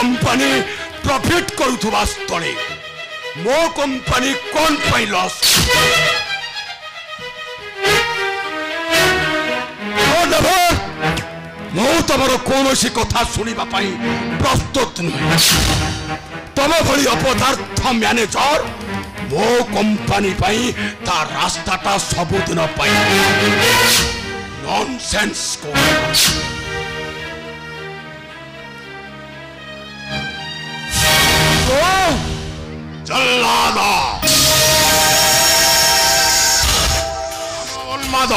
company profit करुथुबा स्थले मो company कौन पाई लॉस मु तमर कौन सी कथा सुनिबा पाई प्रस्तुत नहीं तम भली अपदार्थ मैनेजर मो कंपनी पाई ता रास्ताटा सबुदिन पाई नॉनसेंस को जल्लादा उन्माद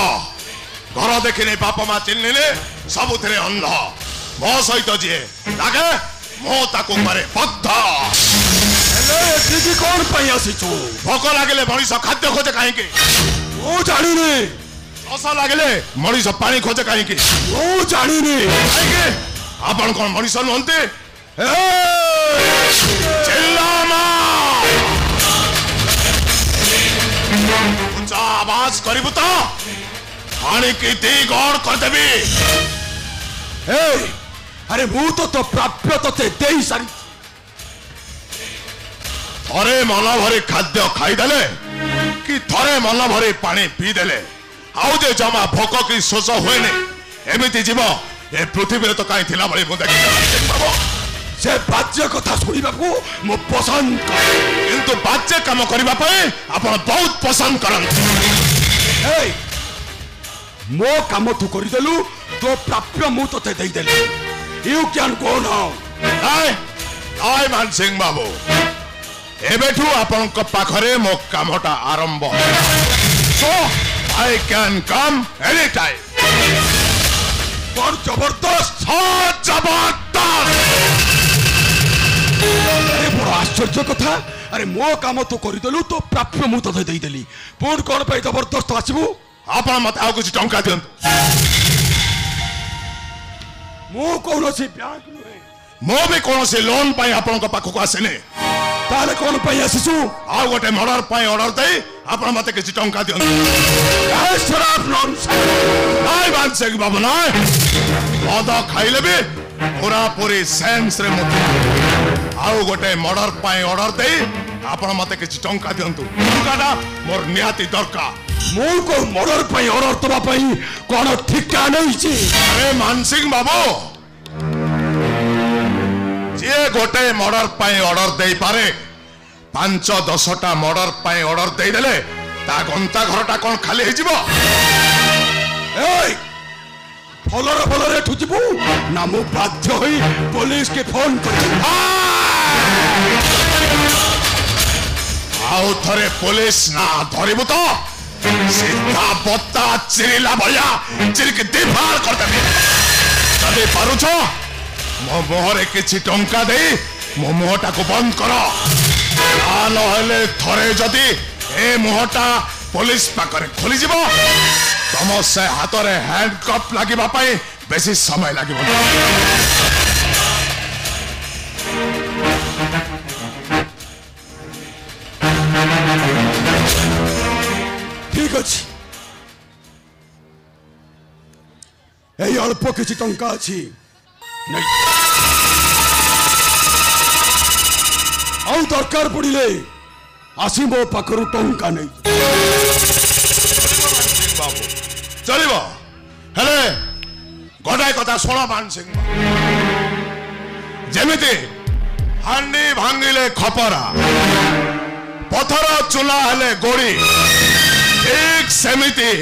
घर देखने बाप माँ चिन्हले सबुथिरे अंध मो सहित जी लगे मो ताकू करे बद्ध एठी कौन पाई आसीचु भोक लागले मनीष खाद्य खोजे कहीं मु जानी रस लागले मनीष पानी खोजे कहीं मु जानी आपण कौन मनीष नुहंती ऊंचा आवाज करू तो पानी की दी गौर करदेवी अरे मु तो प्राप्य ते दे सारी थरे मन भरी खाद्य खाईदे कि थरे मन भरी पानी पीदेले आउ जे जमा भोक की शोष हुए एमती जीव ए पृथ्वी तो कहीं थिला भली मुझे से बाज्य कथा सुनिबा को मो पसंद कर किंतु बाज्य काम करिबा पई आपण बहुत पसंद करन मो काम तू करि देलु तो प्राप्य मु तते देई देलु यू कैन गो नाउ हाय मान सिंह बाबू एबेठू आपण को पाखरे मो कामटा आरंभ so I can come any time पर जबरदस्त अरे बड़ आश्चर्य कथा अरे मो काम तो करदेलु तो प्राप्य मु तते देई देली पुण कोन पे जबरदस्त आसीबू आपण मत आउ कुछ टंका दियंतु मो कोनोसी बैंक नुहे मो भी कोनोसी लोन पाई आपण को पाखो आसेने ताले कोन पाई आसीसु आ गोटे मर्डर पाई ऑर्डर देई आपण मते किछ टंका दियंतु काय शराब नॉनसेंस नाय बात से बाबू नाय मद खाइले भी पूरा पूरी सेंस रे मत आउ गोटे मर्डर पाई ऑर्डर देई आपण मते किछ टंका दियंतु टंकाटा मोर निहाती दरकार मु को मर्डर पाई ऑर्डर तबा पाई कोन ठिका नहीं छी अरे मानसिंह बाबू जे गोटे मर्डर पाई ऑर्डर देई पारे 5-10टा मर्डर पाई ऑर्डर देई देले ता गंता घरटा कोन खाली हे जिवो एई फलरे ठुजिबू ना मु बाध्य होई पुलिस के फोन कर आउ थरे पुलिस ना धरिबू तो सीधा बत्ता चिरिला भया चिरिक दिफार कर देबे जदि पारुछ मो मोहरे किछि टंका दे मो मोहटा को बंद करो ना नहले थरे जदि ए मोहटा पुलिस पाखरे खोली जीवो तम से हाथ रे हैंडकफ लागिबा पई बेसी समय लागिबो ठीक अछि ए अल्प किछि टंका अछि नहीं आउ दरकार पड़िले आसी मो पाखरु टंका नहीं बाबू चलिबो हेले गोटाए कथा सुन मान सिंह जेमिति हांडी भांगिले खपरा पथर चुला हेले गोड़ी एक सेमिति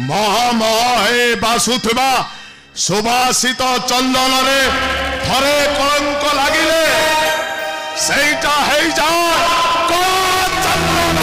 महा महे बासुथबा सुभाषित चंदन रे थरे कलंक लागिले सेटा हे जा को चंदन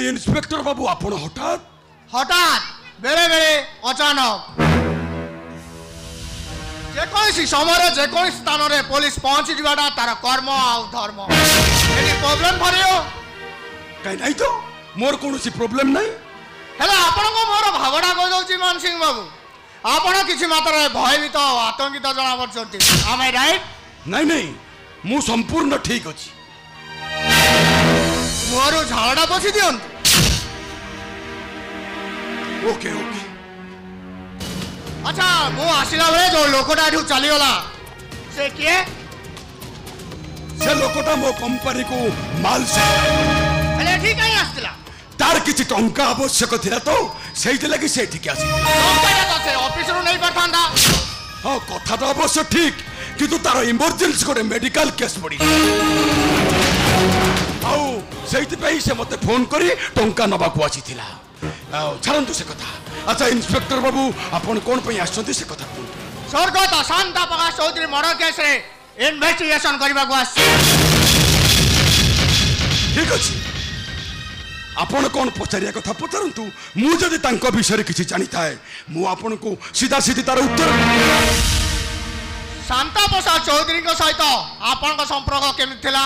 इंस्पेक्टर बाबू आपण हठात हठात बेले बेले अचानक जेकोसी समय जेकोसी स्थान रे पुलिस पहुंची दिवाटा तार कर्म आ धर्म एनी प्रॉब्लम भरियो कहीं नहीं तो मोर कौन सी प्रॉब्लम नहीं हेलो आपण को मोर भावना कह दउची मान सिंह बाबू आपण किछि मात्रा भयभीत आतंकित जना पड़छंती am I right नहीं नहीं मु संपूर्ण ठीक अछि मोर झाड़ा पोछि दियन ओके ओके अच्छा मु आसिला बेले जो लोकटा एठू चली गला से किए से लोकटा मो कंपनी को माल से हेले ठीक है आस्तिला तार किछि टंका आवश्यक थिला तो सेहि लगी से ठीक आसी टंका तो से ऑफिस रो नहीं पठांदा हां कथा तो अवश्य ठीक किंतु तार इमरजेंसी कोरे मेडिकल केस पड़ी आउ सेहि पे से मते फोन करी टंका नबा को आसी थिला छाड़ंतु से कथा अच्छा इंस्पेक्टर बाबू आपण कोन पई आछंती से कथा कोन स्वर्गत शांता प्रकाश चौधरी मर्डर केस रे इन्वेस्टिगेशन करबा को आसी ठीक अछि आपण कौन पचारिया कथा पचारंतु मु जदि तांको विषय किछि जानि थाए मु आपण को सीधा सीधी तार उत्तर शांता प्रसाद चौधरी को सहित आपण को संपर्क केमि थिला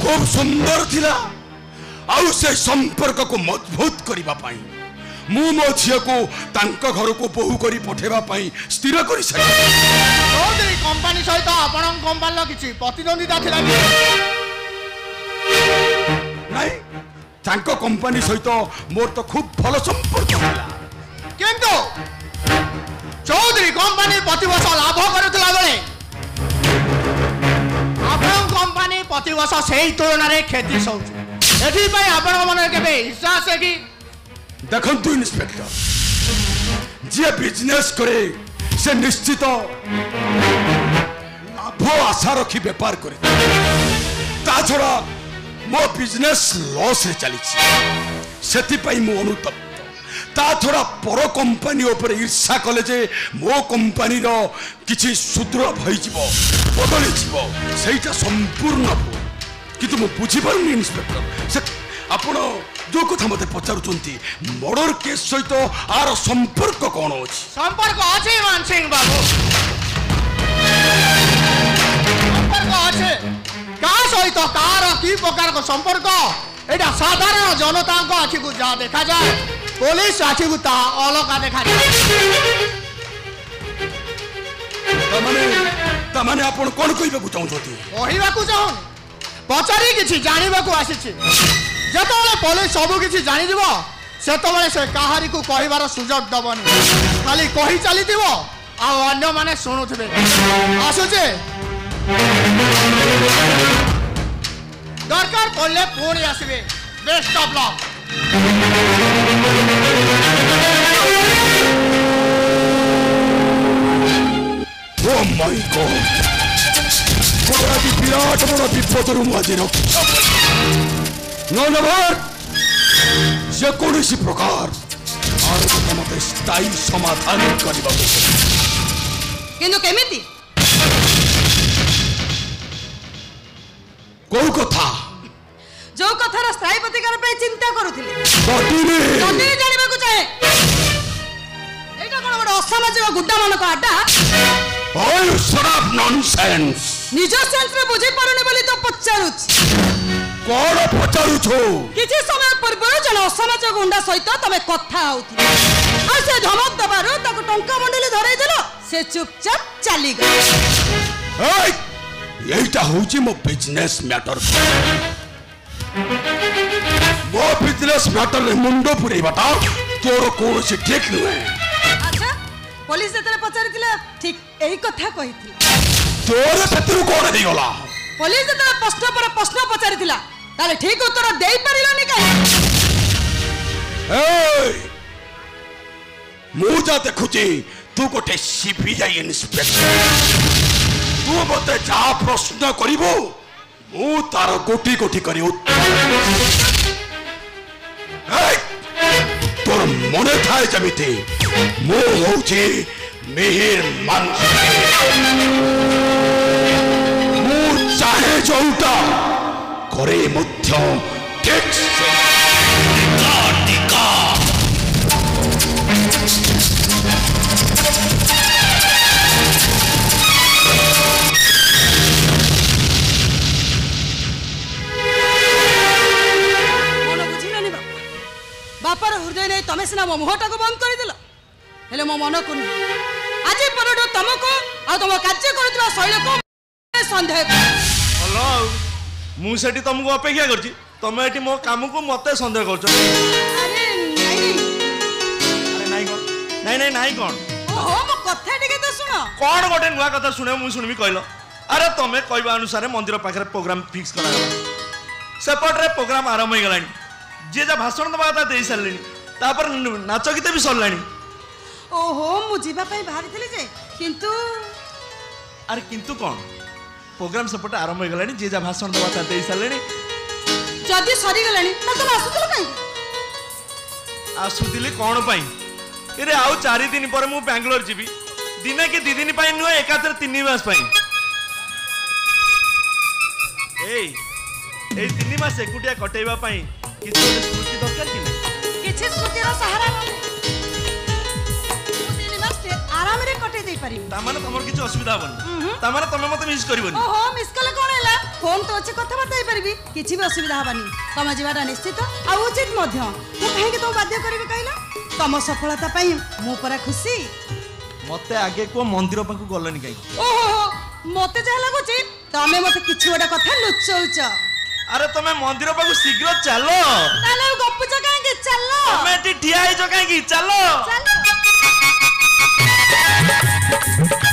खूब सुंदर थिला आउ से संपर्क को मजबूत करिबा पाई मु मो झिया को तांको घर को बहु करी पठेबा पाई स्थिर करि सके चौधरी कंपनी सहित आपण कंपनी लो किछि प्रतिद्वंदिता थिला कि नहीं तांको कंपनी सहित मोर तो खूब भलो संपर्क थिला किंतु चौधरी कंपनी प्रतिवर्ष लाभ करुला बेले आपण कंपनी प्रतिवर्ष से तुलन में क्षति सौच एथि आपण मन केबे हिस्सा से कि देखंतु इंस्पेक्टर जे बिजनेस करे से निश्चित लाभ आशा रखी व्यापार करे ता छोड़ा मो बिजनेस लॉस रे चली सेति पई मो अनुतप्त ता थोड़ा पर कंपनी ऊपर ईर्षा कले जे मो कंपनी रो किछि सुदृढ़ भई जीवो बदली जीवो सेटा संपूर्ण किंतु मो बुझी पारुनी इंस्पेक्टर से आपण जो कथा मते पचारुचंती मर्डर केस सहित आर संपर्क कोन अछि संपर्क अछि मान सिंह बाबू संपर्क अछि का सहित कार की प्रकार को संपर्क एटा साधारण जनता को आखि को जा देखा जाए पुलिस आखि को ता अलगा देखा जाए तमाने आपण कोन कहिबा को चाहउछथि कहिबा को चाहन पचारी किछि जानिबा को आसीछि जेतोले पुलिस सब किछि जानि दिबो सेतोले से काहारी को कहिबार सुजोग दबनी खाली कहि चली दिबो आ अन्य माने सुनुथबे आसुचे दरकार पड़ले पुणी आसबे best of luck oh my god कोरा भी विराट बड़ा विपद रु आज रक्षा नो नंबर जे कोनोसी प्रकार आर मते स्थायी समाधान करबा किंतु केमिति को कथा जो कथार स्थायी प्रतिकार पे चिंता करूथिले बटिने जल्दी जानिबा को चाहे एटा कोन बड असामाजिक गुड्डा मानक आडा ओय शराब नॉनसेंस निज सेंस रे बुझी पारुने बोली तो पचारुछ कोन पचारु छो किछि समय पूर्व जन असामाजिक गुंडा सहित तमे कथा आउथि आ से धमक दबारो ताको टंका मंडली धरै देलो से चुपचाप चली गई ओय एटा होची मो बिजनेस मैटर मो बिजनेस मैटर रे मुंडो पुरै बता तोर कोन से ठीक नुए अच्छा पुलिस एतरे पचारिथिला ठीक एई कथा कहिथिला तोर शत्रु कोन देई गला पुलिस एतरे प्रश्न पर प्रश्न पचारिथिला ताले ठीक उत्तर देई परिलोनी काहे ए मुजा देखुची तू गोटे सीबीआई इंस्पेक्टर तू मते जा प्रश्न करिवो मु तार गोटी गोटी करी तोर मने थाए जमिते मु होची मिहिर मान मु चाहे जोटा करे मध्य ठीक से टिका तमे सिना मो मुहटा को बंद कर दिल हेले मो मन को आज परठू तुमको आ तुम कार्य करुवा शैली को संदेह हेलो मु सेठी तुमको अपेक्षा करछि तमे एठी मो काम को मते संदेह करछ अरे नहीं कोन नहीं कोन ओहो मो कथा टिके तो सुनो कोन गोटे नुआ कथा सुने मु सुनबी कहलो अरे तमे कहबा अनुसार मंदिर पाखरे प्रोग्राम फिक्स करा गला सेपटरे प्रोग्राम आरंभ हो गलानी जे जा भाषण दबा ता देई सरलेनी तापर नाच गीत भी सरलानी ओहो मु जीवा पई बाहरी थली जे किंतु अरे किंतु कोन प्रोग्राम सेपटे आरंभ हो गलानी जे जा भाषण दबा ता देई सरलेनी जदी सरी गलानी त तुम आसुतल काई आसुदिली कोन पई एरे आउ 4 दिन पर मु बेंगलोर जीवी दिने के 2 दिन पई नुआ एकातर 3 मास पई ए 3 मास एकुटिया कटेबा पई किछि स्मृति दरकार कि नै किछि स्मृतिर सहारा नै 3 मास ते आराम रे कटे देई पारी ता माने तमर किछि असुविधा होबनी ता माने तमे मते मिस करबनी ओहो मिस कले कोन हैला फोन तो अछि कथा बताई परबी किछि भी असुविधा हबानी तमे जीवाटा निश्चित आ उचित मध्य तो काहे के तो बाध्य करबी कहला तम सफलता पई मु परा खुशी मते आगे को मंदिर पाखु गलनी काई ओहो मते जा लागुची तमे मते किछि गोटा कथा लुचौच अरे तमे मंदिर पाखु शीघ्र चलो ताले गप्पुच काहे के चलो तमे टी ठिया आइजो काहे की चलो चलो